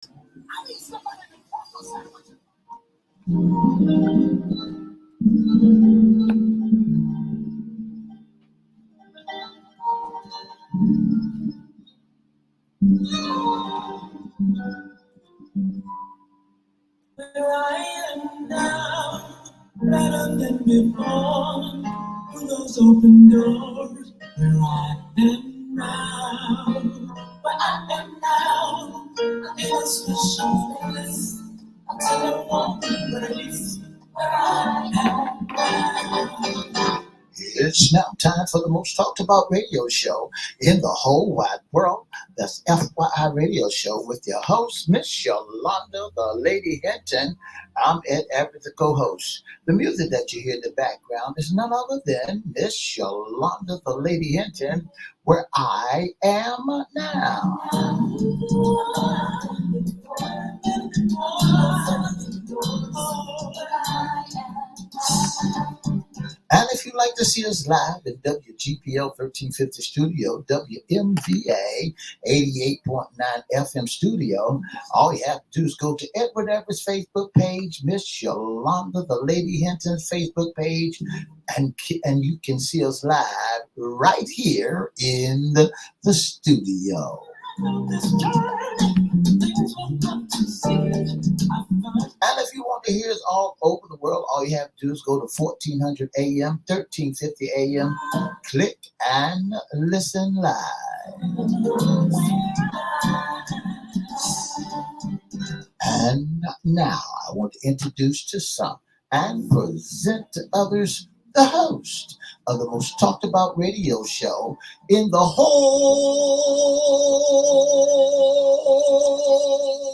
Where I am now, better than before. Through those open doors, where I am now, where I am now, in a special place, until I walk the place where I am now. It's now time for the most talked about radio show in the whole wide world. That's FYI Radio Show with your host, Miss Yolanda, the Lady Hinton. I'm Ed Everett, the co-host. The music that you hear in the background is none other than Miss Yolanda, the Lady Hinton, where I am now. And if you'd like to see us live at WGPL 1350 Studio, WMVA 88.9 FM Studio, all you have to do is go to Edward Everett's Facebook page, Miss Yolanda, the Lady Hinton's Facebook page, and you can see us live right here in the studio. And if you want to hear us all over the world, all you have to do is go to 1400 AM, 1350 AM, click and listen live. And now I want to introduce to some and present to others the host of the most talked about radio show in the whole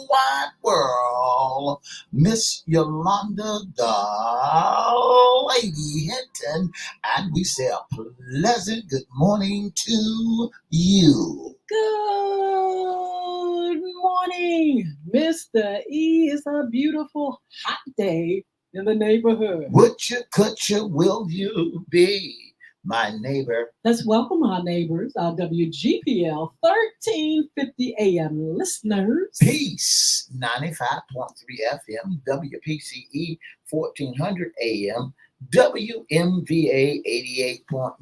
wide world, Miss Yolanda, the Lady Hinton, and we say a pleasant good morning to you. Good morning, Mr. E. It's a beautiful hot day in the neighborhood. Would you, could you, will you be my neighbor? Let's welcome our neighbors, our WGPL 1350 AM listeners. Peace, 95.3 FM, WPCE 1400 AM, WMVA 88.9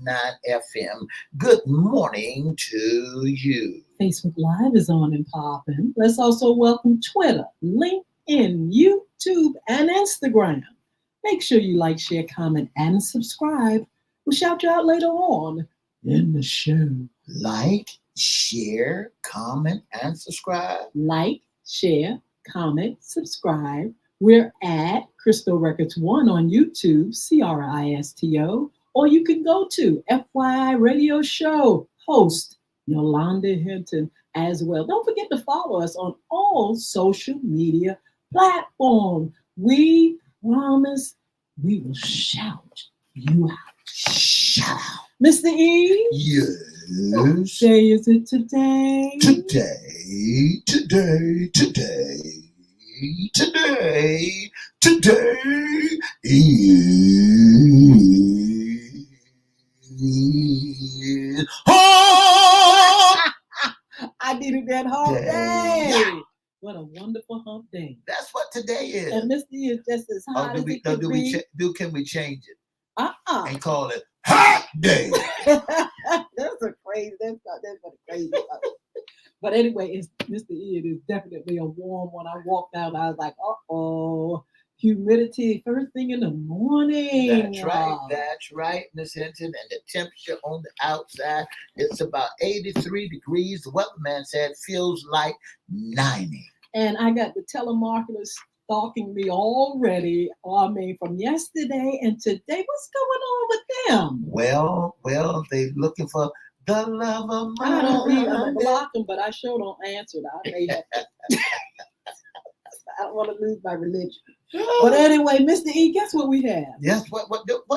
FM. Good morning to you. Facebook Live is on and popping. Let's also welcome Twitter, LinkedIn, YouTube, and Instagram. Make sure you like, share, comment, and subscribe. We'll shout you out later on in the show. Like, share, comment, and subscribe. Like, share, comment, subscribe. We're at Crystal Records 1 on YouTube, CRISTO, or you can go to FYI Radio Show, host Yolanda Hinton as well. Don't forget to follow us on all social media platforms. We promise we will shout you out. Shout out. Mr. E? Yes. What day is it today? Today is I needed that hump day. Yeah. What a wonderful hump day. That's what today is. And Mr. E is just as hot as it can be. Can we change it Uh-uh. and call it Hot Day? That's a crazy. That's what a crazy. But anyway, it's Mr. E. It is definitely a warm one. I walked out. I was like, uh-oh, humidity first thing in the morning. That's right, Miss Hinton. And the temperature on the outside, it's about 83 degrees. The weatherman said feels like 90. And I got the telemarketers stalking me already. From yesterday and today. What's going on with them? Well, they looking for the love of my I don't even block them, but I sure don't answer that. I may have to. I don't want to lose my religion. But anyway, Mr. E, guess what we have? Yes, what do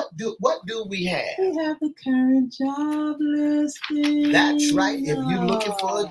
we have? We have the current job listing. That's right. If you're looking for a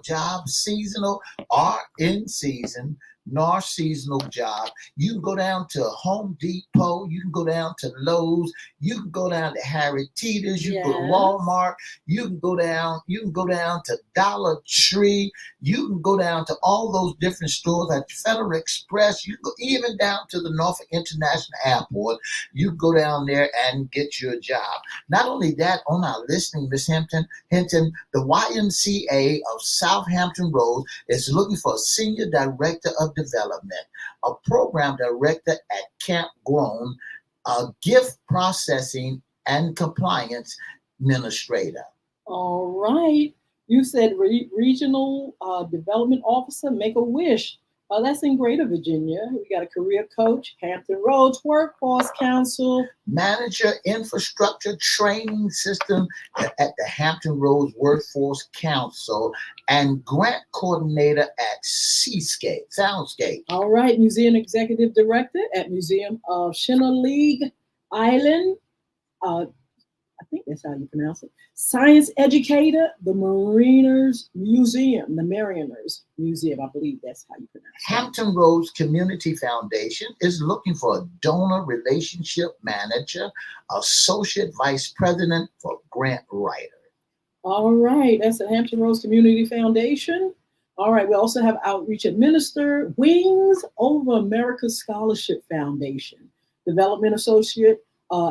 job, seasonal or in season, nor seasonal job. You can go down to Home Depot. You can go down to Lowe's. You can go down to Harry Teeter's. You can go to Yes. Walmart. You can go down. You can go down to Dollar Tree. You can go down to all those different stores at Federal Express. You can go even down to the Norfolk International Airport. You can go down there and get your job. Not only that, on our listening, Miss Hinton, the YMCA of Southampton Road is looking for a senior director of development, a program director at Camp Grown, a gift processing and compliance administrator. All right. You said regional development officer, Make-A-Wish. That's in Greater Virginia. We got a career coach, Hampton Roads Workforce Council. Manager infrastructure training system at the Hampton Roads Workforce Council, and grant coordinator at Soundscape. All right. Museum executive director at Museum of Shinnecock Island. I think that's how you pronounce it. Science educator, the Mariners Museum, the Mariners Museum. I believe that's how you pronounce it. Hampton Roads Community Foundation is looking for a donor relationship manager, associate vice president for grant writer. All right. That's the Hampton Roads Community Foundation. All right. We also have outreach administrator, Wings Over America Scholarship Foundation, development associate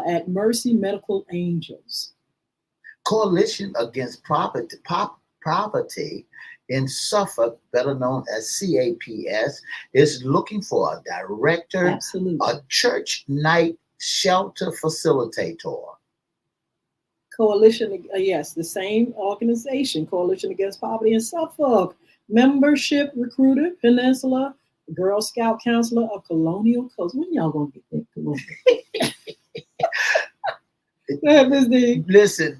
at Mercy Medical Angels. Coalition Against Poverty in Suffolk, better known as CAPS, is looking for a director, Absolutely. a church night shelter facilitator. Coalition, yes, the same organization, Coalition Against Poverty in Suffolk. Membership recruiter, Peninsula, Girl Scout counselor of Colonial Coast. When y'all gonna get that Colonial? Listen.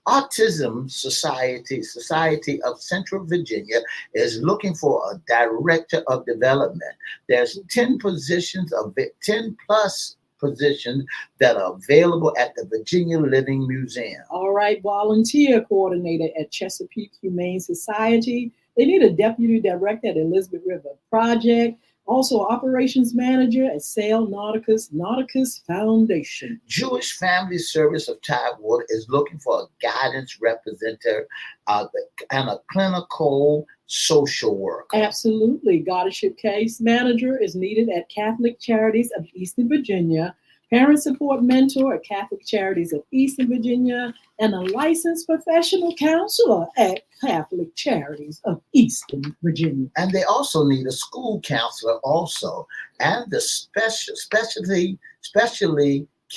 Autism Society of Central Virginia is looking for a director of development. There's 10 plus positions that are available at the Virginia Living Museum. All right, volunteer coordinator at Chesapeake Humane Society. They need a deputy director at Elizabeth River Project. Also, operations manager at Sail Nauticus Foundation. Jewish Family Service of Tidewater is looking for a guidance representative and a clinical social worker. Absolutely. Guardianship case manager is needed at Catholic Charities of Eastern Virginia. Parent support mentor at Catholic Charities of Eastern Virginia, and a licensed professional counselor at Catholic Charities of Eastern Virginia. And they also need a school counselor also. And the specially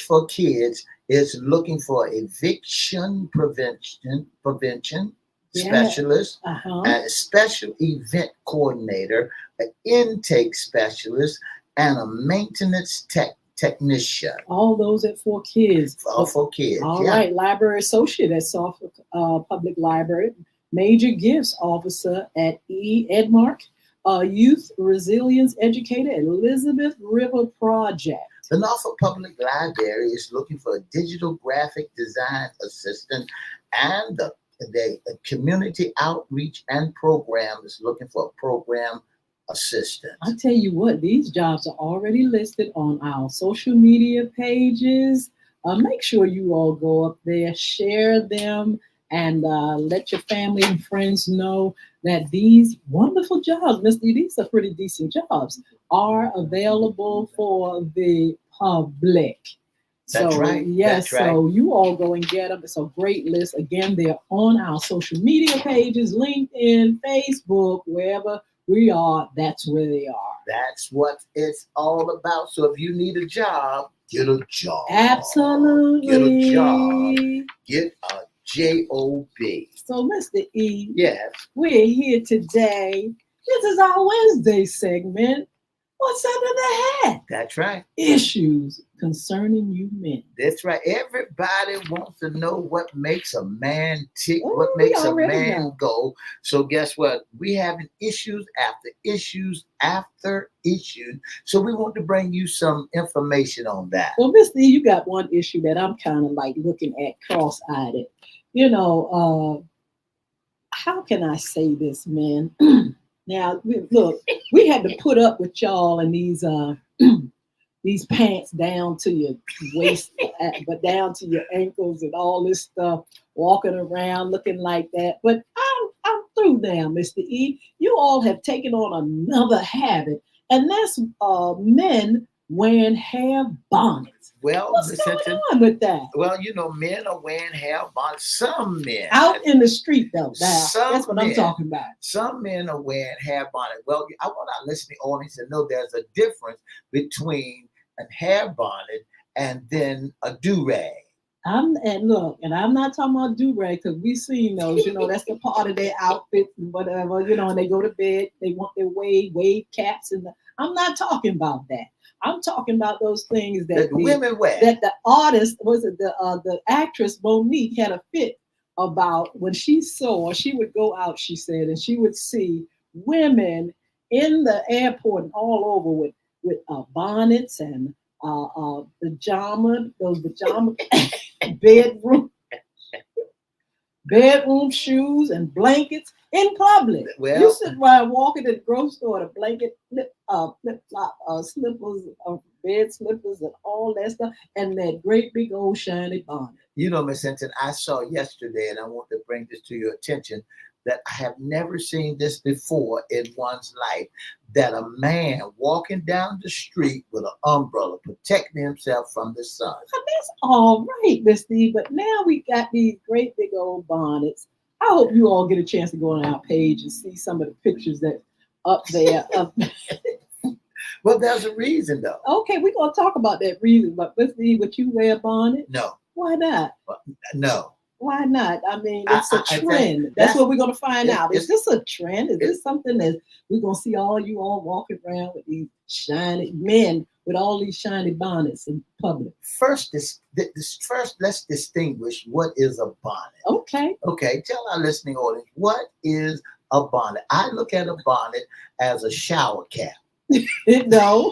for kids is looking for eviction prevention specialist, a special event coordinator, an intake specialist, and a maintenance technician. All those at 4 Kids. All 4 Kids. All right. Library associate at Suffolk Public Library. Major gifts officer at Edmark. Youth resilience educator at Elizabeth River Project. The Norfolk Public Library is looking for a digital graphic design assistant, and the community outreach and program is looking for a program assistant. I tell you what, these jobs are already listed on our social media pages. Make sure you all go up there, share them, and let your family and friends know that these wonderful jobs, these are pretty decent jobs, are available for the public. That's right. Yes, That's right. So you all go and get them. It's a great list. Again, they're on our social media pages, LinkedIn, Facebook, wherever we are, that's where they are. That's what it's all about. So if you need a job, get a job. Absolutely. Get a job. Get a job. So, Mr. E, yes, we're here today. This is our Wednesday segment. What's under the hat? That's right. Issues concerning you men. That's right. Everybody wants to know what makes a man tick, what makes a man go. So guess what? We having issues after issues after issues. So we want to bring you some information on that. Well, Mr. E, you got one issue that I'm kind of like looking at cross-eyed. You know, how can I say this, man? Now, look, we had to put up with y'all and these pants down to your waist, but down to your ankles and all this stuff, walking around looking like that. But I'm through now, Mr. E. You all have taken on another habit, and that's men wearing hair bonnets. Well, What's Miss going Hinton, on with that? well, men are wearing hair bonnets. Some men Out in the street, though. Now, Some that's what I'm men- talking about. Some men are wearing hair bonnet. Well, I want our listening audience to know there's a difference between a hair bonnet and then a do-rag. And look, and I'm not talking about do-rag because we've seen those, that's the part of their outfit and whatever, and they go to bed, they want their wave caps, I'm not talking about that. I'm talking about those things that The women wear. that the artist, the actress Monique had a fit about when she would go out, she said, and she would see women in the airport and all over with bonnets and those pajama bedroom shoes and blankets in public. Well, You sit around walking in the grocery store, the blanket, flip flop slippers, bed slippers, and all that stuff, and that great big old shiny bonnet. Miss Hinton, I saw yesterday, and I want to bring this to your attention, that I have never seen this before in one's life, that a man walking down the street with an umbrella protecting himself from the sun. That's all right, Miss Steve, but now we got these great big old bonnets. I hope you all get a chance to go on our page and see some of the pictures that up there. Well, there's a reason, though. Okay, we're going to talk about that reason, but Miss Steve, would you wear a bonnet? No. Why not? No. Why not? I mean, it's a I trend. think That's what we're going to find out. Is it's- this a trend? Is this something that we're going to see you all walking around with these shiny men with all these shiny bonnets in public? First, let's distinguish what is a bonnet. Okay. Okay, tell our listening audience, what is a bonnet? I look at a bonnet as a shower cap. No.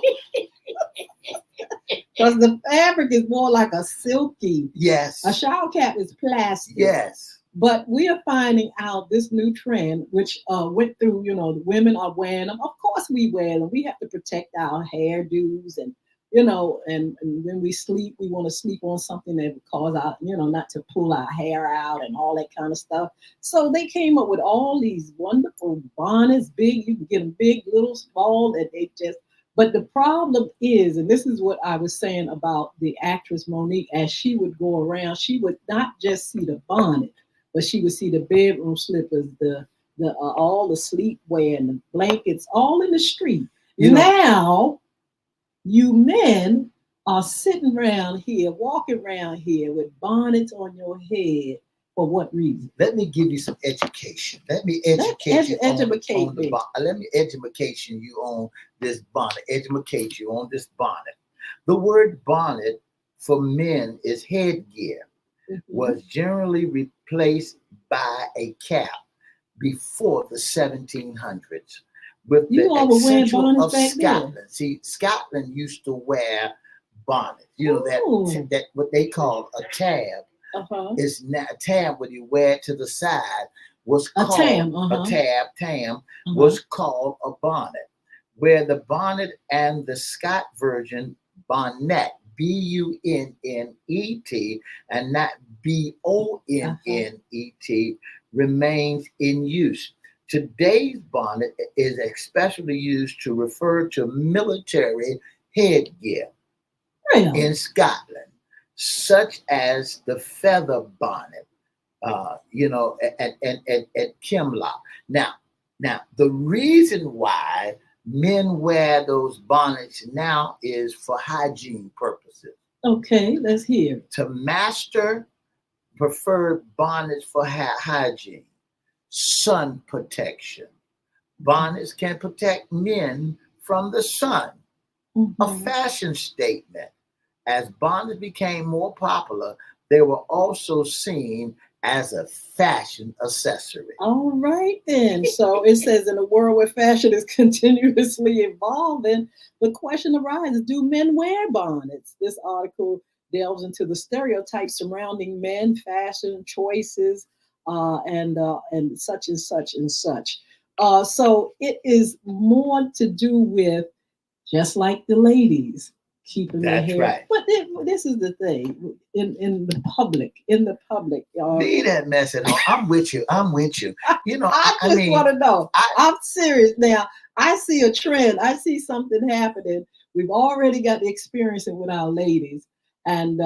Because the fabric is more like a silky. Yes. A shower cap is plastic. Yes. But we are finding out this new trend, which went through, the women are wearing them. Of course we wear them. We have to protect our hairdos and, and when we sleep, we want to sleep on something that would cause our, not to pull our hair out and all that kind of stuff. So they came up with all these wonderful bonnets, big, you can get them big, little, small, that they just, but the problem is, and this is what I was saying about the actress Monique, as she would go around, she would not just see the bonnet, but she would see the bedroom slippers, the all the sleepwear and the blankets, all in the street. Now, you men are sitting around here, walking around here with bonnets on your head. For what reason? Let me give you some education. Let me educate you on the bonnet. Let me educate you on this bonnet. Educate you on this bonnet. The word bonnet for men is headgear. Was generally replaced by a cap before the 1700s. With the exception of Scotland. See, Scotland used to wear bonnets. That what they call a tab. It's not a tab when you wear it to the side was called a tam was called a bonnet. Where the bonnet and the Scott version bonnet, B-U-N-N-E-T, and not B-O-N-N-E-T, remains in use. Today's bonnet is especially used to refer to military headgear in Scotland, such as the feather bonnet, at Kimlock. Now, the reason why men wear those bonnets now is for hygiene purposes. Okay, let's hear. To master preferred bonnets for hygiene, sun protection. Bonnets can protect men from the sun. A fashion statement. As bonnets became more popular, they were also seen as a fashion accessory. All right, then. So it says in a world where fashion is continuously evolving, the question arises, do men wear bonnets? This article delves into the stereotypes surrounding men, fashion choices, and such and such and such. So it is more to do with just like the ladies keeping their That's hair. right. But this is the thing in the public, Leave that mess at home. I'm with you. I'm with you. You know, I I just mean, want to know. I I'm serious now. I see a trend. I see something happening. We've already got the experience it with our ladies, and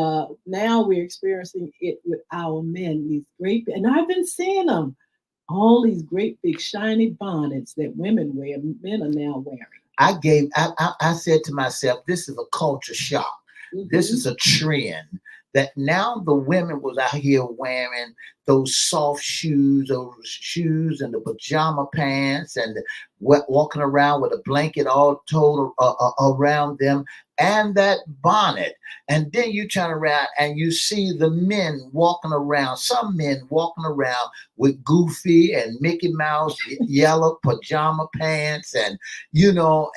now we're experiencing it with our men. These great, and I've been seeing them. All these great big shiny bonnets that women wear, men are now wearing. I said to myself, this is a culture shock. This Mhm. is a trend that now the women was out here wearing those soft shoes, and the pajama pants, and walking around with a blanket all told around them, and that bonnet. And then you turn around and you see the men walking around, some men walking around with Goofy and Mickey Mouse yellow pajama pants, and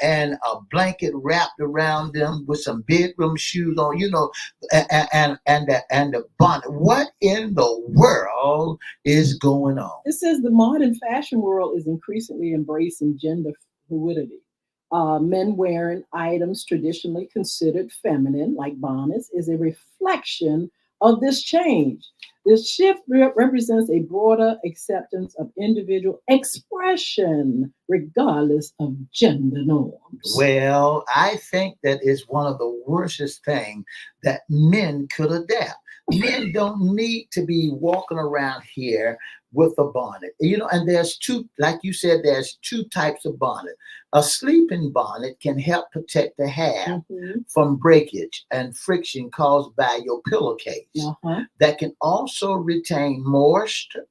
and a blanket wrapped around them with some bedroom shoes on, and the bonnet. What in the world is going on? It says the modern fashion world is increasingly embracing gender fluidity. Men wearing items traditionally considered feminine, like bonnets, is a reflection of this change. This shift represents a broader acceptance of individual expression, regardless of gender norms. Well, I think that is one of the worstest things that men could adapt. Men don't need to be walking around here with a bonnet. And there's two, like you said, there's two types of bonnet. A sleeping bonnet can help protect the hair Mhm. from breakage and friction caused by your pillowcase. Uh-huh. That can also retain moisture,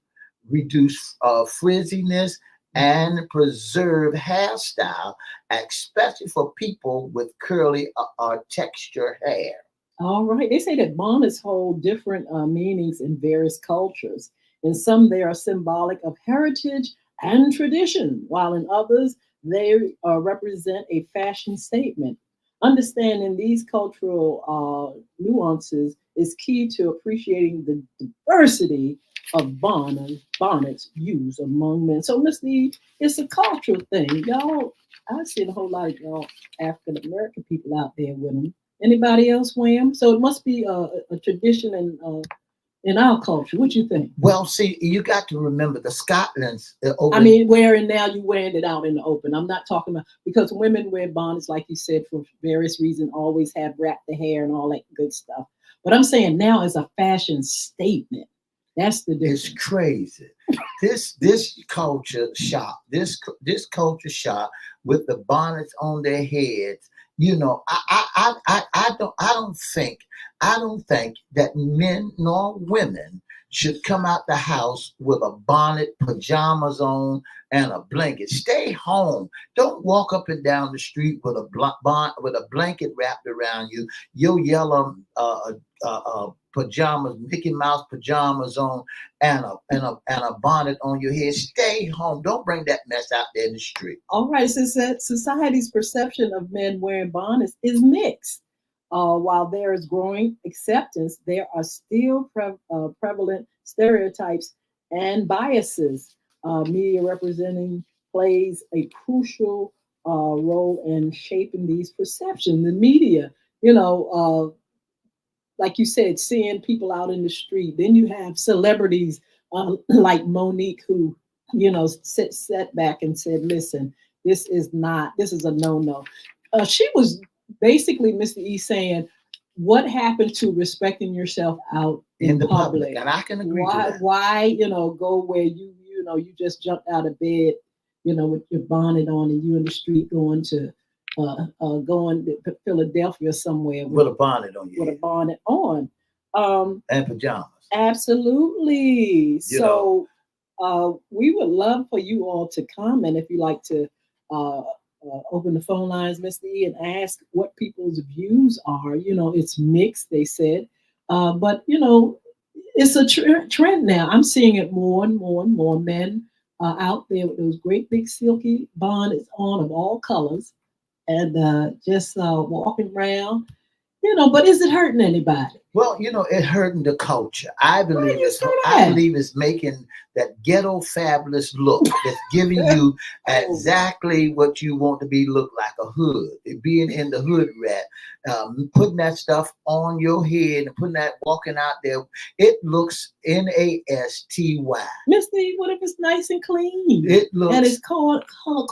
reduce frizziness, and preserve hairstyle, especially for people with curly or texture hair. All right. They say that bonnets hold different meanings in various cultures. In some, they are symbolic of heritage and tradition, while in others, they represent a fashion statement. Understanding these cultural nuances is key to appreciating the diversity of bonnets used among men. So, Miss Lee, it's a cultural thing. Y'all, I see a whole lot of y'all African American people out there with them. Anybody else, Wham? So it must be a tradition in our culture. What you think? Well, see, you got to remember the Scotland's I mean, wearing now you wearing it out in the open. I'm not talking about because women wear bonnets, like you said, for various reasons, always have wrapped the hair and all that good stuff. But I'm saying now is a fashion statement. That's the It's difference. crazy. This culture shock, this culture shock with the bonnets on their heads. I don't think that men nor women should come out the house with a bonnet, pajamas on, and a blanket. Stay home. Don't walk up and down the street with with a blanket wrapped around you. Your yellow pajamas, Mickey Mouse pajamas on, and a bonnet on your head. Stay home. Don't bring that mess out there in the street. All right, since that society's perception of men wearing bonnets is mixed. While there is growing acceptance, there are still prevalent stereotypes and biases. Media representing plays a crucial role in shaping these perceptions. The media, like you said, seeing people out in the street. Then you have celebrities like Monique, who sat back and said, "Listen, this is a no-no." She was basically Mr. E saying, "What happened to respecting yourself out In in the public, public? and I can agree to Why, that. why, go where you just jumped out of bed, with your bonnet on, and you in the street going to Philadelphia somewhere With a bonnet on your with a head bonnet on. and pajamas. Absolutely. You know, So we would love for you all to comment if you like to open the phone lines, Mr. E, and ask what people's views are. It's mixed, they said. But, it's a trend now. I'm seeing it more and more and more men out there with those great big silky bonnets on of all colors and just walking around. But is it hurting anybody? Well, it hurting the culture. I Why believe you it's say I that? believe it's making that ghetto fabulous look that's giving you Oh, exactly what you want to be look like a hood. Being in the hood rat, putting that stuff on your head and putting that walking out there, it looks nasty. Misty, what if it's nice and clean It and it's looks color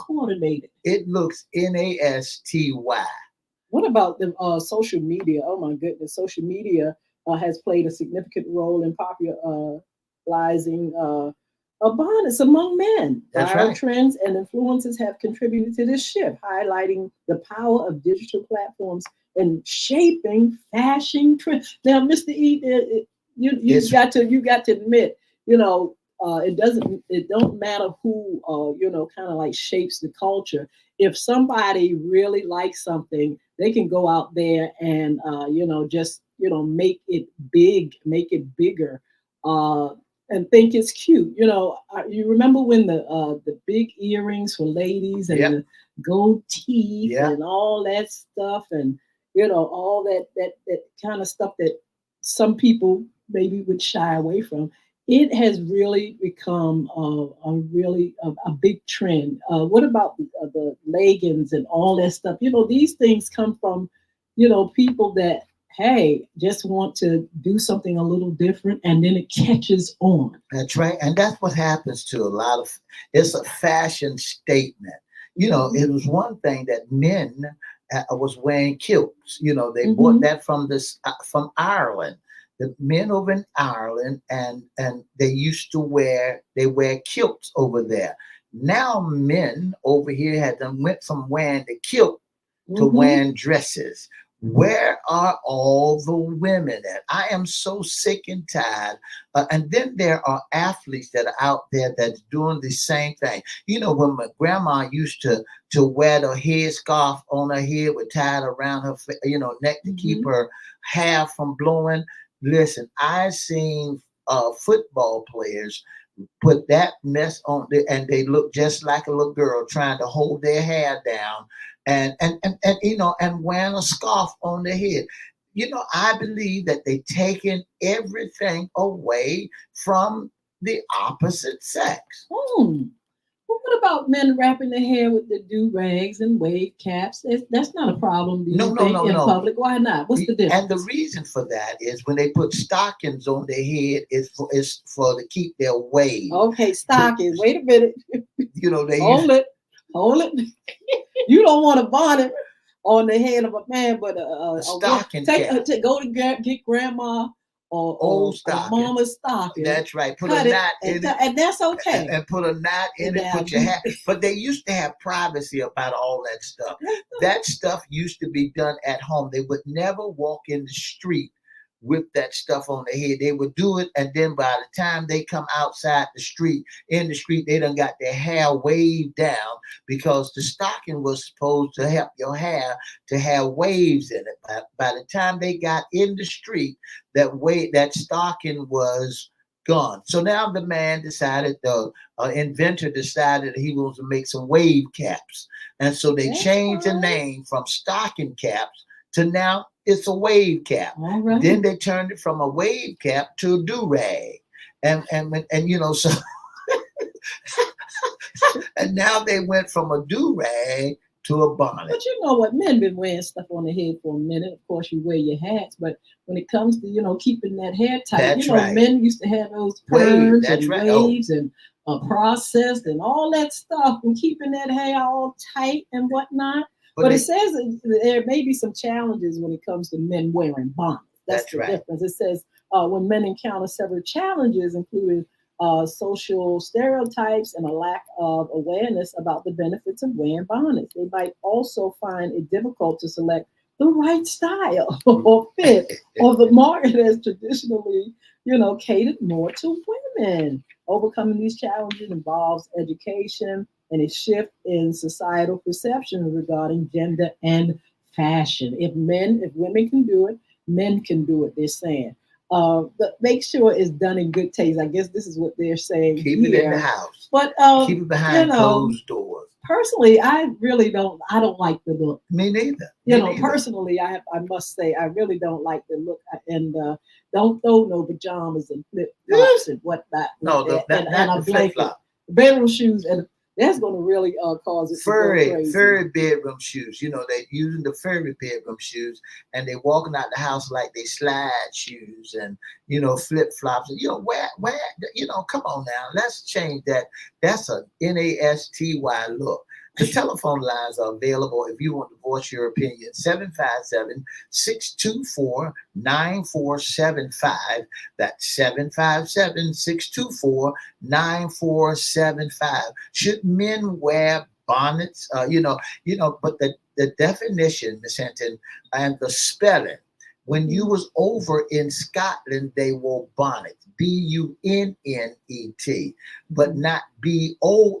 coordinated? it looks nasty. What about the social media? Oh my goodness, social media has played a significant role in popularizing abundance among men. That's Viral right. trends and influences have contributed to this shift, highlighting the power of digital platforms and shaping fashion trends. Now, Mr. E, It's you got to admit, it don't matter who kind of like shapes the culture. If somebody really likes something, they can go out there and just make it big, make it bigger, uh, and think it's cute. You remember when the big earrings for ladies and Yep. the gold teeth Yeah. and all that stuff, and all that kind of stuff that some people maybe would shy away from. It has really become a big trend. What about the leggings and all that stuff? These things come from people that, hey, just want to do something a little different, and then it catches on. That's right. And that's what happens to a lot of it's a fashion statement. It was one thing that men was wearing kilts. They bought Mhm. that from Ireland. The men over in Ireland and they wear kilts over there. Now men over here had them went from wearing the kilt to Mhm. wearing dresses. Where are all the women at? I am so sick and tired. And then there are athletes that are out there that's doing the same thing. When my grandma used to wear the headscarf on her head with tied around her, neck to keep Mhm. her hair from blowing. Listen, I seen football players put that mess on and they look just like a little girl trying to hold their hair down and wearing a scarf on their head. I believe that they taken everything away from the opposite sex. Hmm. Well, what about men wrapping their hair with the do rags and wave caps? That's not a problem, do No, you no, think, no, in no. public? Why not? What's the And the difference? reason for that is when they put stockings on their head is for to keep their wave. Okay, To stockings. Wait a minute. they use Hold it. Hold it. You don't want a bonnet on the head of a man, but a a stocking cap, go to get grandma old or stocking. mama's stocking, That's right. Put a cut it, knot in it and that's okay. and put a knot in And it, put your hat. But they used to have privacy about all that stuff. That stuff used to be done at home. They would never walk in the street with that stuff on their head. They would do it, and then by the time they come outside in the street, they done got their hair waved down because the stocking was supposed to help your hair to have waves in it. By the time they got in the street, that stocking was gone. So now the man decided, the inventor decided that he was to make some wave caps. And so they That's changed the fine. name from stocking caps to now it's a wave cap. All Then right. they turned it from a wave cap to a do rag. So and now they went from a do rag to a bonnet. But you know what? Men been wearing stuff on the head for a minute. Of course, you wear your hats, but when it comes to keeping that hair tight, That's right. men used to have those Wave. perms That's and right. Oh, waves and processed and all that stuff, and keeping that hair all tight and whatnot. but But it they, says that there may be some challenges when it comes to men wearing bonnets. That's that's the right. difference. It says when men encounter several challenges, including social stereotypes and a lack of awareness about the benefits of wearing bonnets. They might also find it difficult to select the right style or fit, or the market has traditionally, catered more to women. Overcoming these challenges involves education and a shift in societal perception regarding gender and fashion. If women can do it, men can do it, they're saying. But make sure it's done in good taste. I guess this is what they're saying Keep it in the here. house. But Keep it you behind know, closed doors. personally, I really don't. I don't like the look. Me neither. You Me know, neither. personally, I must say I really don't like the look. And don't throw no pajamas and flip flops and whatnot with No, that, not, and not a the flip blanket, flop. bedroom shoes, and that's going to really cause it to go crazy. Furry bedroom shoes. You know, they using the furry bedroom shoes, and they walking out the house like they slide shoes, and flip flops. And where come on now, let's change that. That's a nasty look. The telephone lines are available if you want to voice your opinion. 757-624-9475. That's 757-624-9475. Should men wear bonnets? But the definition, Miss Hinton, and the spelling. When you was over in Scotland, they wore bonnets, Bunnet, but not Bonnet.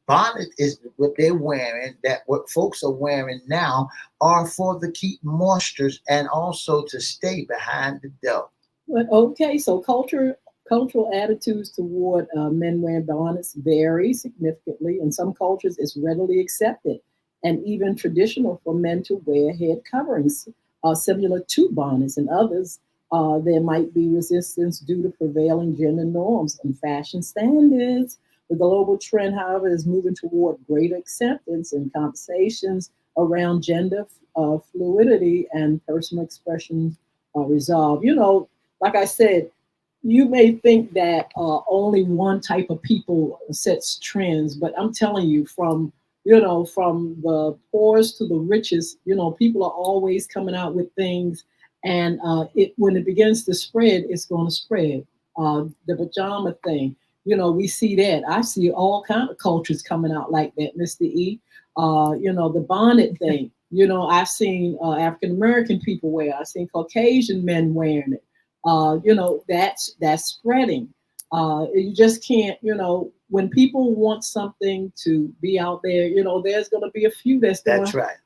Bonnet is what they're wearing. That what folks are wearing now are for the keep moistures and also to stay behind the door. But okay, so cultural attitudes toward men wearing bonnets vary significantly. In some cultures, it's readily accepted and even traditional for men to wear head coverings similar to bonnets. In others, there might be resistance due to prevailing gender norms and fashion standards. The global trend, however, is moving toward greater acceptance and conversations around gender fluidity and personal expression resolve. Like I said, you may think that only one type of people sets trends, but I'm telling you, from the poorest to the richest, people are always coming out with things, and it when it begins to spread, it's going to spread. The pajama thing, we see that. I see all kind of cultures coming out like that, Mr. E. The bonnet thing. I've seen African American people wear. I've seen Caucasian men wearing it. That's spreading. You just can't, when people want something to be out there, there's going to be a few that's going That's right.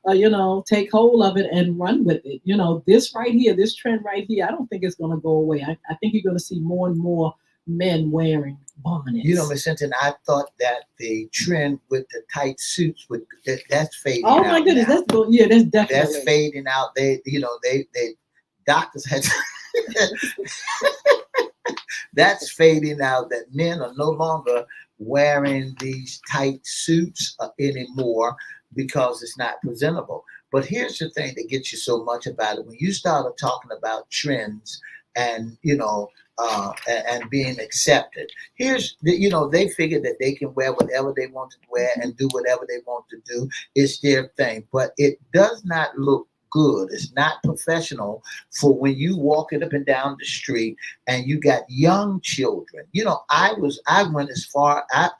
take hold of it and run with it. This right here, this trend right here, I don't think it's going to go away. I think you're going to see more and more men wearing bonnets. Miss Hinton, I thought that the trend with the tight suits that's fading Oh out. my goodness, now. that's definitely That's fading out. They doctors had that's fading out. That men are no longer wearing these tight suits anymore because it's not presentable. But here's the thing that gets you so much about it: when you started talking about trends and and being accepted. They figure that they can wear whatever they want to wear and do whatever they want to do. It's their thing, but it does not look good. It's not professional for when you walking up and down the street and you got young children. I went as far. I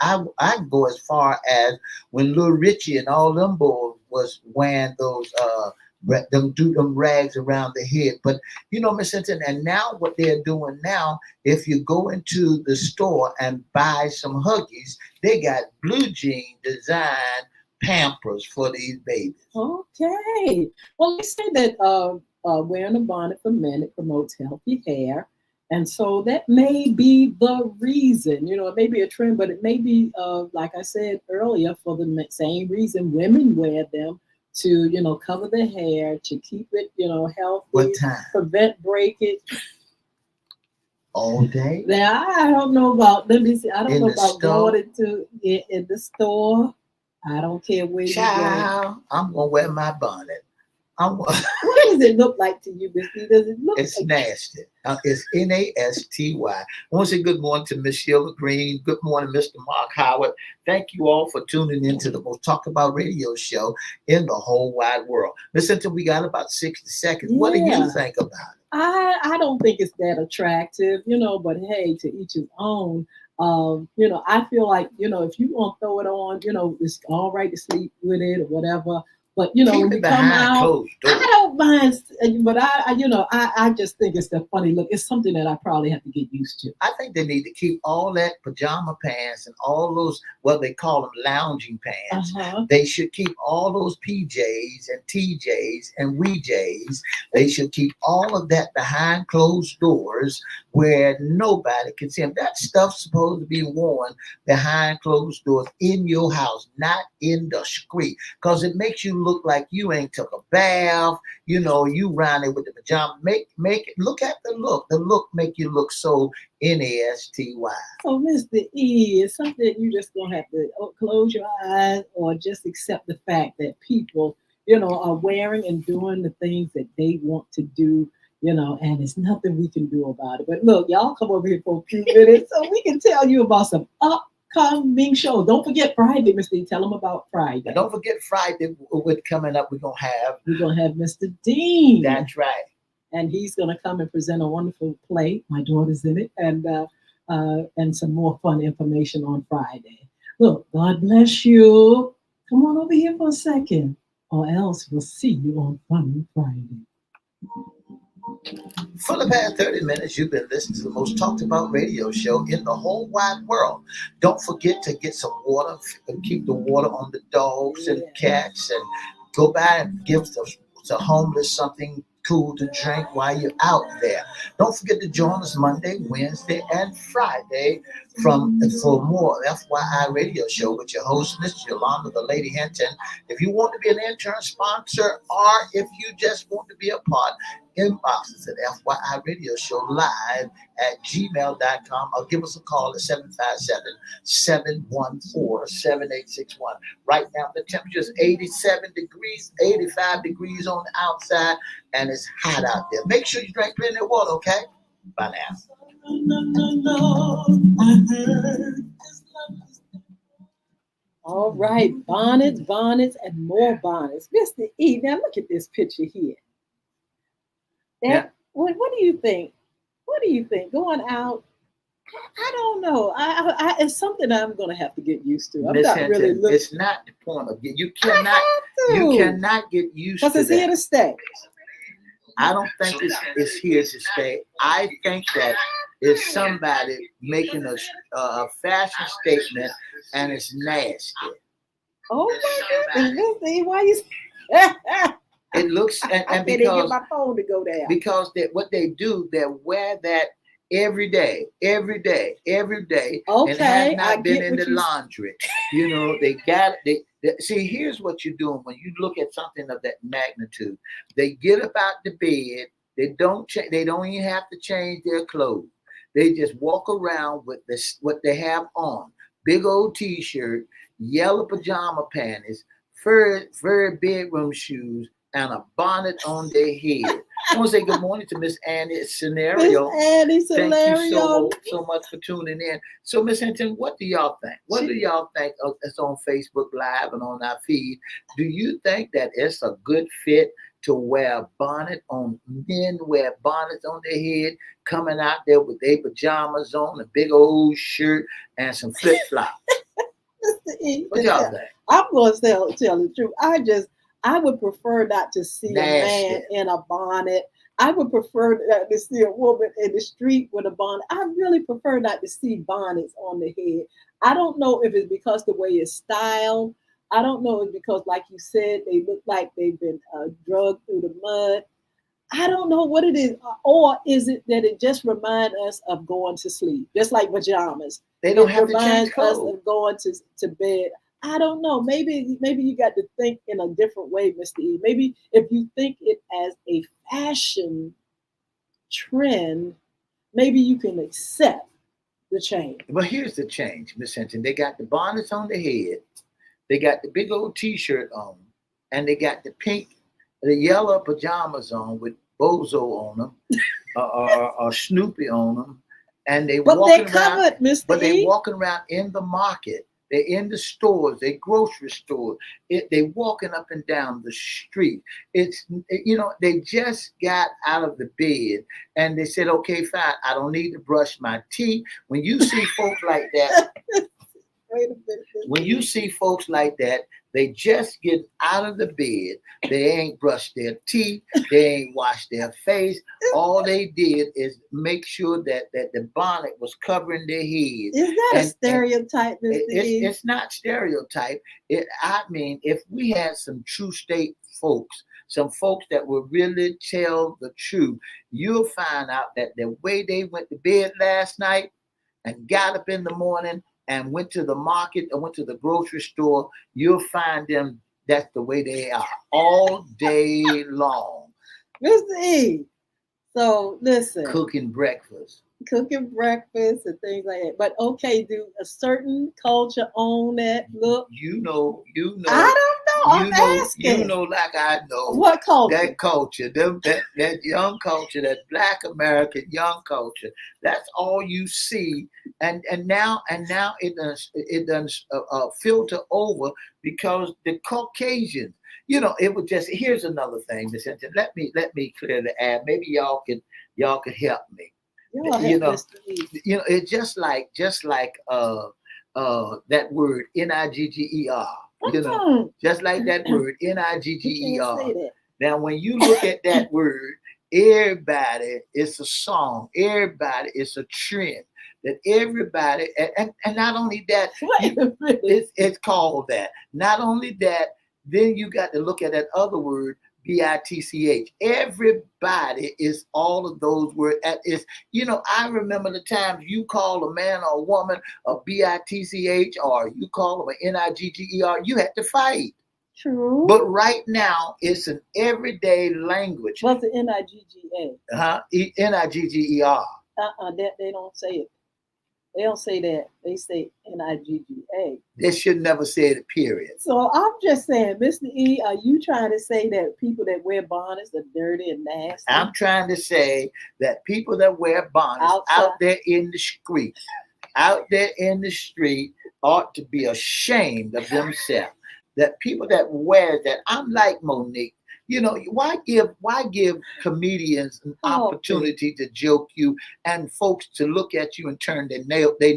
can go as far as when Lil Richie and all them boys was wearing those them rags around the head. But Miss Hinton, and now what they're doing now, if you go into the store and buy some Huggies, they got blue jean design Pampers for these babies. Okay. Well, they say that wearing a bonnet for men, it promotes healthy hair. And so that may be the reason, it may be a trend, but it may be, like I said earlier, for the same reason women wear them to, cover their hair, to keep it, healthy, What time? prevent breakage. All day? Now, I don't know about, let me see, I don't In know the about store? going in the store. I don't care where you go. Child, I'm gonna wear my bonnet. What does it look like to you, Missy? Does it look It's like nasty. It's nasty. I want to say good morning to Miss Sheila Green. Good morning, Mr. Mark Howard. Thank you all for tuning in to the most talked about radio show in the whole wide world. Listen to we got about 60 seconds. What do you think about it? I don't think it's that attractive, but hey, to each his own. I feel like, if you want to throw it on, it's all right to sleep with it or whatever. But you know, Keep when it we come behind out, closed doors. I don't mind. But I just think it's the funny look. It's something that I probably have to get used to. I think they need to keep all that pajama pants and all those, well, they call them lounging pants. Uh-huh. They should keep all those PJs and TJs and WeJs. They should keep all of that behind closed doors where nobody can see them. That stuff's supposed to be worn behind closed doors in your house, not in the street, because it makes you look like you ain't took a bath. You know, you round it with the pajama. Make it look at the look. The look make you look so nasty. So, Mr. E, it's something you just gonna have to close your eyes or just accept the fact that people, you know, are wearing and doing the things that they want to do, you know, and it's nothing we can do about it. But look, y'all come over here for a few minutes so we can tell you about some upcoming shows. Don't forget Friday, Mr. E. Tell them about Friday. And don't forget Friday, what's coming up, we're going to have Mr. Dean. That's right. And he's going to come and present a wonderful play. My daughter's in it, and some more fun information on Friday. Look, God bless you. Come on over here for a second, or else we'll see you on Fun Friday. For the past 30 minutes, you've been listening to the most talked about radio show in the whole wide world. Don't forget to get some water and keep the water on the dogs and cats, and go by and give the homeless something cool to drink while you're out there. Don't forget to join us Monday, Wednesday, and Friday for more FYI radio show with your host, Miss Yolanda, the Lady Hinton. If you want to be an intern sponsor, or if you just want to be a part, inbox us at FYI Radio Show live at gmail.com, or give us a call at 757-714-7861. Right now, the temperature is 87 degrees, 85 degrees on the outside, and it's hot out there. Make sure you drink plenty of water, okay? Bye now. All right, bonnets, and more bonnets. Mr. E, now look at this picture here. What do you think? What do you think? Going out, I don't know. It's something I'm going to have to get used to. I'm not really looking. It's not the point of you cannot get used to that. Because it's here to stay. I don't think it's here to stay. I think that it's somebody making a fashion statement, and it's nasty. Oh my goodness! Why you? It looks and I because get my phone to go down. Because what they do, they wear that every day, Okay, and has not been in the laundry. You know, they see. Here's what you're doing when you look at something of that magnitude. They get up out the bed. They don't even have to change their clothes. They just walk around with what they have on: big old T-shirt, yellow pajama panties, fur bedroom shoes, and a bonnet on their head. I want to say good morning to Miss Annie Scenario. Thank you so much for tuning in. So, Miss Hinton, what do y'all think? What do y'all think? It's on Facebook Live and on our feed. Do you think that it's a good fit to wear a bonnet on? Men wear bonnets on their head, coming out there with their pajamas on, a big old shirt, and some flip flops. What y'all think? I'm going to tell the truth. I would prefer not to see a man in a bonnet. I would prefer to see a woman in the street with a bonnet. I really prefer not to see bonnets on the head. I don't know if it's because the way it's styled. I don't know if it's because, like you said, they look like they've been drugged through the mud. I don't know what it is. Or is it that it just reminds us of going to sleep, just like pajamas? They don't have to change clothes. Us of going to bed. I don't know. Maybe you got to think in a different way, Mr. E. Maybe if you think it as a fashion trend, maybe you can accept the change. Well, here's the change, Miss Hinton. They got the bonnets on the head, they got the big old T-shirt on, and they got the yellow pajamas on with Bozo on them, or Snoopy on them, and they're walking around in the market. They're in the stores, they grocery stores. They walking up and down the street. They just got out of the bed and they said, okay, fine, I don't need to brush my teeth. When you see folks like that, They just get out of the bed. They ain't brushed their teeth. They ain't washed their face. All they did is make sure that the bonnet was covering their head. Is that a stereotype, Mr. E? It's not stereotype. I mean, if we had some true state folks, some folks that will really tell the truth, you'll find out that the way they went to bed last night and got up in the morning and went to the market or went to the grocery store, you'll find them, that's the way they are all day long. Mr. E, so listen. Cooking breakfast And things like that. But okay, do a certain culture own that look? You know. I don't know. I'm asking. You know, like I know. What culture? That culture, that young culture, that Black American young culture. That's all you see, and now it done filter over because the Caucasians. You know, it was just. Here's another thing, Miss Hinton. Let me clear the air. Maybe y'all could help me. You know, it's just like that word Nigger. You know, just like that word Nigger. Now, when you look at that word, everybody, it's a song. Everybody, it's a trend. That everybody, and not only that, it's called that. Not only that, then you got to look at that other word, bitch. Everybody is all of those words. It's, you know, I remember the times you call a man or a woman a bitch or you call them a nigger, you had to fight. True. But right now, it's an everyday language. What's the nigga? Nigger. They don't say it. They don't say that. They say Nigga. They should never say it, period. So I'm just saying, Mr. E, are you trying to say that people that wear bonnets are dirty and nasty? I'm trying to say that people that wear bonnets out there in the street, ought to be ashamed of themselves. That people that wear that, I'm like Monique. You know, why give comedians an opportunity to joke you and folks to look at you and turn their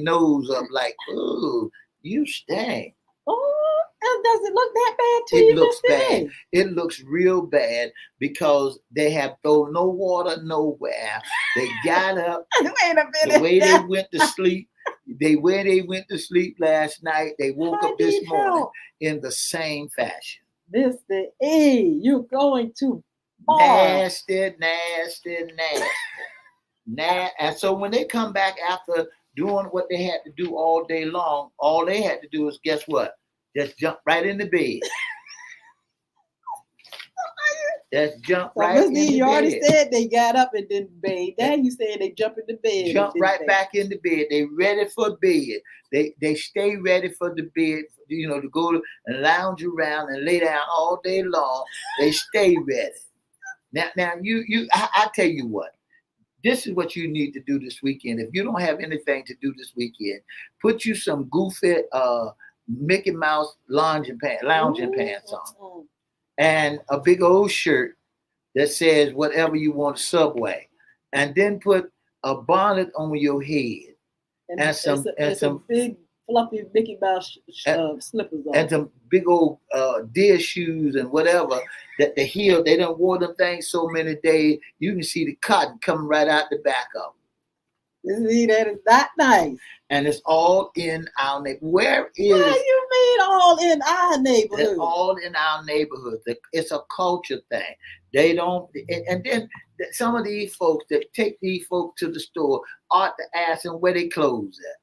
nose up like, ooh, you stink. Oh, does it look that bad to you? It looks bad. It looks real bad because they have thrown no water nowhere. They got up. Wait a minute. The way they went to sleep. They went to sleep last night. They woke up this morning in the same fashion. Mr. E, you're going too far. Nasty. And so when they come back after doing what they had to do all day long, all they had to do is, guess what? Just jump right in the bed. Just jump right in the bed. You already said they got up and didn't bathe. Now you saying they jump in the bed. Jump right back in the bed. They ready for bed. They stay ready for the bed, you know, to go and lounge around and lay down all day long. They stay ready. Now I tell you what. This is what you need to do this weekend. If you don't have anything to do this weekend, put you some goofy Mickey Mouse lounging pants on. And a big old shirt that says whatever you want, Subway, and then put a bonnet on your head and some big fluffy Mickey Mouse slippers on, and some big old deer shoes and whatever. That the heel, they done wore them things so many days, you can see the cotton coming right out the back of them. See, that is not nice. And it's all in our neighborhood. Where is? What do you mean all in our neighborhood? It's all in our neighborhood. It's a culture thing. They don't, and then some of these folks that take these folks to the store ought to ask them where they clothes at.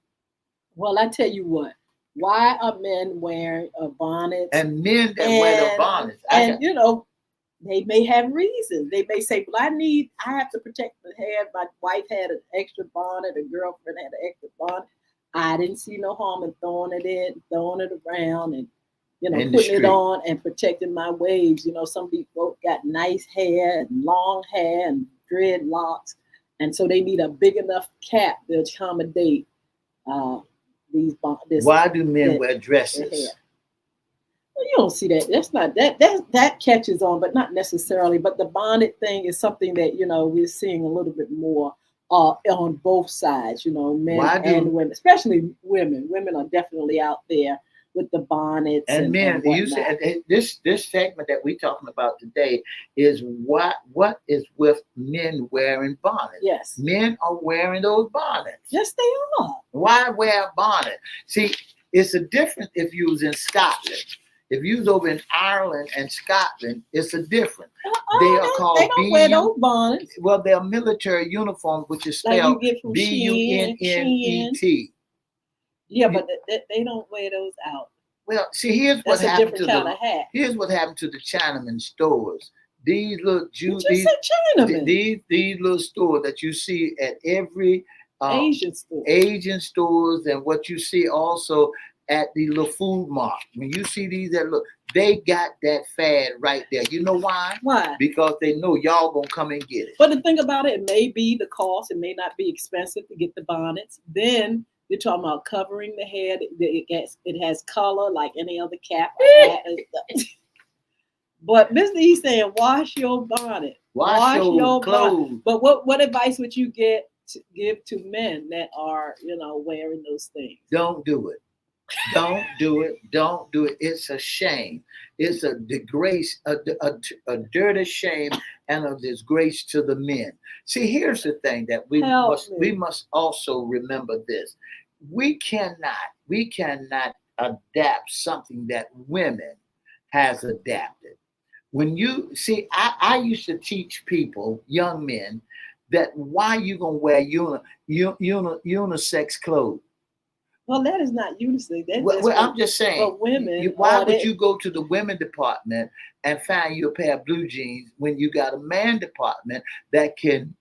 Well, I tell you what. Why are men wearing a bonnet? And men that wear the bonnets. You know, they may have reasons. They may say, well, I have to protect the hair. My wife had an extra bonnet. A girlfriend had an extra bonnet. I didn't see no harm in throwing it around and, you know, putting it on and protecting my waves. You know, some people got nice hair and long hair and dreadlocks. And so they need a big enough cap to accommodate why do men wear dresses? Well, you don't see that. That's not that catches on, but not necessarily. But the bonnet thing is something that, you know, we're seeing a little bit more on both sides. You know, men and women, especially women. Women are definitely out there with the bonnets And men, you whatnot. said this segment that we're talking about today is what is with men wearing bonnets. Yes. Men are wearing those bonnets. Yes, they are. Why wear a bonnet? See, it's a difference if you was in Scotland. If you was over in Ireland and Scotland, it's a different. They are called They don't wear those bonnets. Well, they're military uniform, which is Like spelled you get from BUNNET. Yeah, but they don't wear those out. Well, see, here's what That's a happened different to kind of hat. here's what happened to the Chinaman stores. These little You just said Chinaman. these little stores that you see at every Asian stores, and what you see also at the little food mart. When you see these that look, they got that fad right there. You know why? Why? Because they know y'all gonna come and get it. But the thing about it may be the cost. It may not be expensive to get the bonnets. Then you're talking about covering the head. It has color like any other cap or hat and stuff. But Mr. E's saying, wash your bonnet. Wash your clothes. Bonnet. But what advice would you give to men that are, wearing those things? Don't do it. Don't do it. Don't do it. It's a shame. It's a disgrace, a dirty shame, and a disgrace to the men. See, here's the thing that we must also remember this. We cannot adapt something that women has adapted. When you see, I used to teach people, young men, that why you gonna wear unisex clothes. Well, that is not unisex. I'm just saying. For women, why would you go to the women department and find you a pair of blue jeans when you got a man department that can,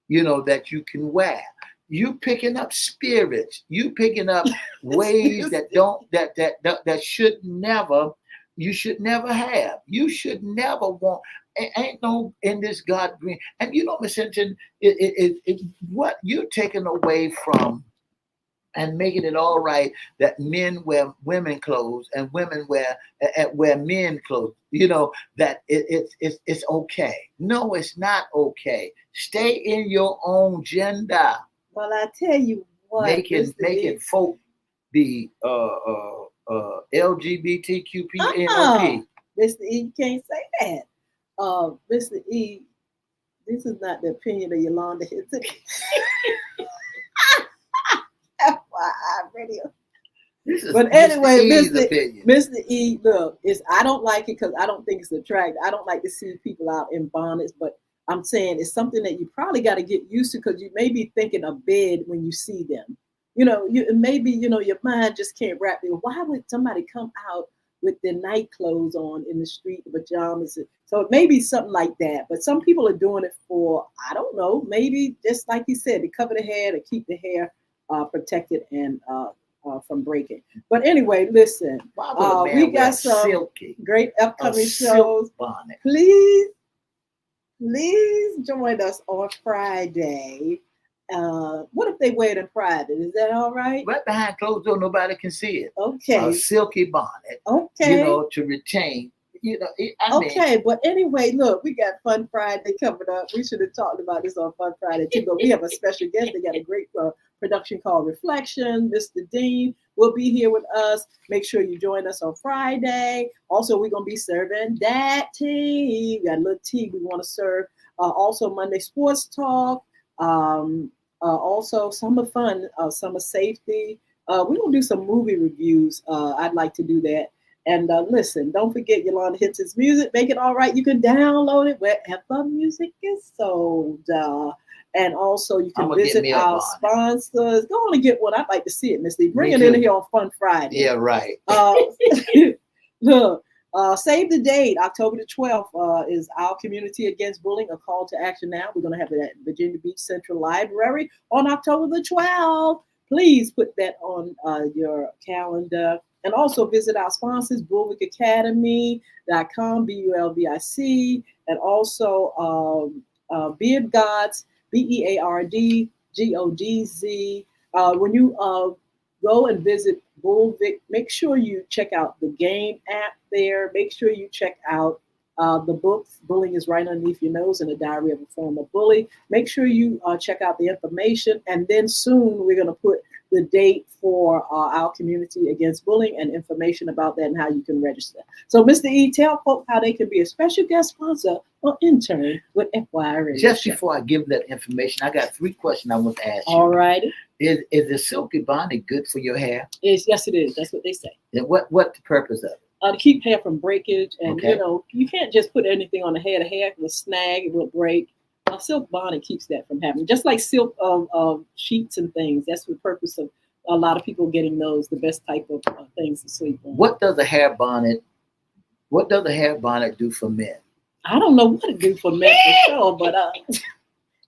that you can wear? You picking up spirits. You picking up ways that should never. You should never have. You should never want. Ain't no in this God green. And Miss Hinton, what you're taking away from and making it all right that men wear women clothes and women wear men clothes. That it's okay. No, it's not okay. Stay in your own gender. Well, I tell you what, making folk be LGBTQPNOP. Mr. E, you can't say that. Mr. E, this is not the opinion of Yolanda Hinton. FYI radio. But anyway, Mr. E, look, I don't like it because I don't think it's attractive. I don't like to see people out in bonnets, but I'm saying it's something that you probably got to get used to because you may be thinking of bed when you see them. Maybe your mind just can't wrap it. Why would somebody come out with their night clothes on in the street, pajamas? So it may be something like that. But some people are doing it for, I don't know, maybe just like you said, to cover the hair, to keep the hair protected and from breaking. But anyway, listen, we got some great upcoming shows. Please join us on Friday. What if they wear it in private? Is that all right? Right behind closed door, nobody can see it. Okay. A silky bonnet. Okay. To retain. But anyway, look, we got Fun Friday coming up. We should have talked about this on Fun Friday too, but we have a special guest. They got a great production called Reflection. Mr. Dean will be here with us. Make sure you join us on Friday. Also, we're going to be serving that tea. We got a little tea we want to serve. Also, Monday Sports Talk. Also, summer fun, summer safety. We're going to do some movie reviews. I'd like to do that. And listen, don't forget Yolanda Hinton's music. Make it all right. You can download it wherever music is sold. And also, you can visit our sponsors. Go on and get one. I'd like to see it, Miss Lee. Bring it in here on Fun Friday. Yeah, right. Look, save the date. October the 12th is our Community Against Bullying, a call to action now. We're going to have it at Virginia Beach Central Library on October the 12th. Please put that on your calendar. And also visit our sponsors, BulwickAcademy.com, BULVIC, and also Beard Gods, BEARDGODZ. When you go and visit Bulwick, make sure you check out the game app there. Make sure you check out the books. Bullying is Right Underneath Your Nose and a Diary of a Former Bully. Make sure you check out the information. And then soon we're going to put the date for our Community Against Bullying and information about that and how you can register. So, Mr. E, tell folks how they can be a special guest sponsor or intern with FYI Radio. Just Show. before I give that information, I got 3 questions I want to ask you. All righty. Is the silky bonnet good for your hair? Yes, it is. That's what they say. And what the purpose of it? To keep hair from breakage, and Okay. you can't just put anything on the hair. The hair will snag, it will break. A silk bonnet keeps that from happening. Just like silk sheets and things. That's the purpose of a lot of people getting those. The best type of things to sleep on. What does a hair bonnet do for men? I don't know what to do for men for sure, but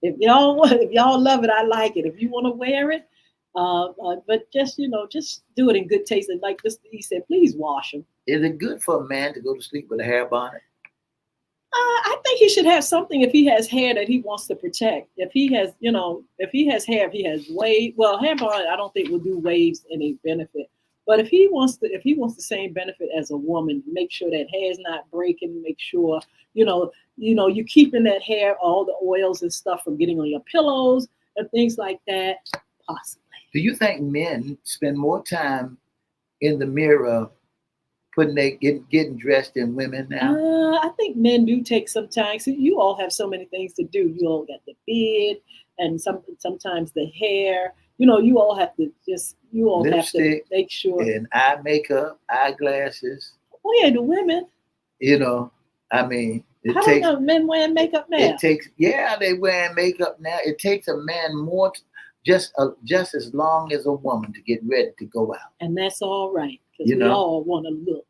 if y'all love it, I like it. If you want to wear it, but just do it in good taste. And like Mr. E said, please wash them. Is it good for a man to go to sleep with a hair bonnet? I think he should have something if he has hair that he wants to protect. If he has hair, if he has wave, well, hair bonnet, I don't think will do waves any benefit. But if he wants the same benefit as a woman, make sure that hair is not breaking. Make sure you're keeping that hair, all the oils and stuff from getting on your pillows and things like that. Possibly. Do you think men spend more time in the mirror getting dressed than women now? I think men do take some time. So you all have so many things to do. You all got the beard and sometimes the hair. You all have to Lipstick have to make sure. And eye makeup, eyeglasses. Oh yeah, the women. I mean, I don't know men wearing makeup now. They wearing makeup now. It takes a man more, just as long as a woman to get ready to go out. And that's all right, because we all want to look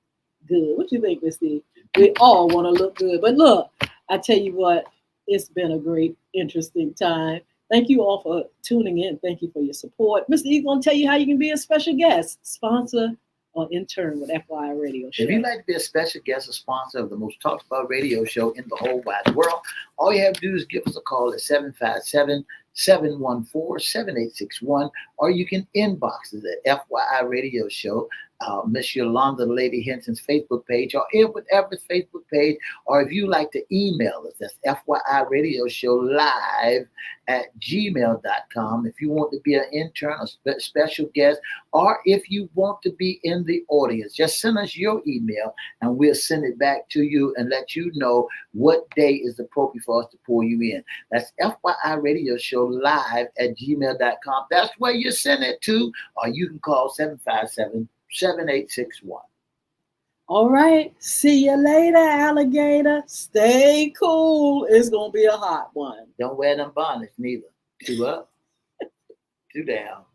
good. What you think, Miss Steve? We all want to look good. But look, I tell you what, it's been a great, interesting time. Thank you all for tuning in. Thank you for your support. Mr. E's going to tell you how you can be a special guest, sponsor, or intern with FYI Radio Show. If you'd like to be a special guest or sponsor of the most talked about radio show in the whole wide world, all you have to do is give us a call at 757-714-7861, or you can inbox us at FYI Radio Show, Miss Yolanda, Lady Hinton's Facebook page, or whatever Facebook page, or if you like to email us, that's FYI Radio Show live@gmail.com. If you want to be an intern or special guest, or if you want to be in the audience, just send us your email and we'll send it back to you and let you know what day is appropriate for us to pull you in. That's FYI Radio Show live@gmail.com. That's where you send it to, or you can call 757-7861. All right. See you later, alligator. Stay cool. It's going to be a hot one. Don't wear them bonnets neither. 2 up, 2 down.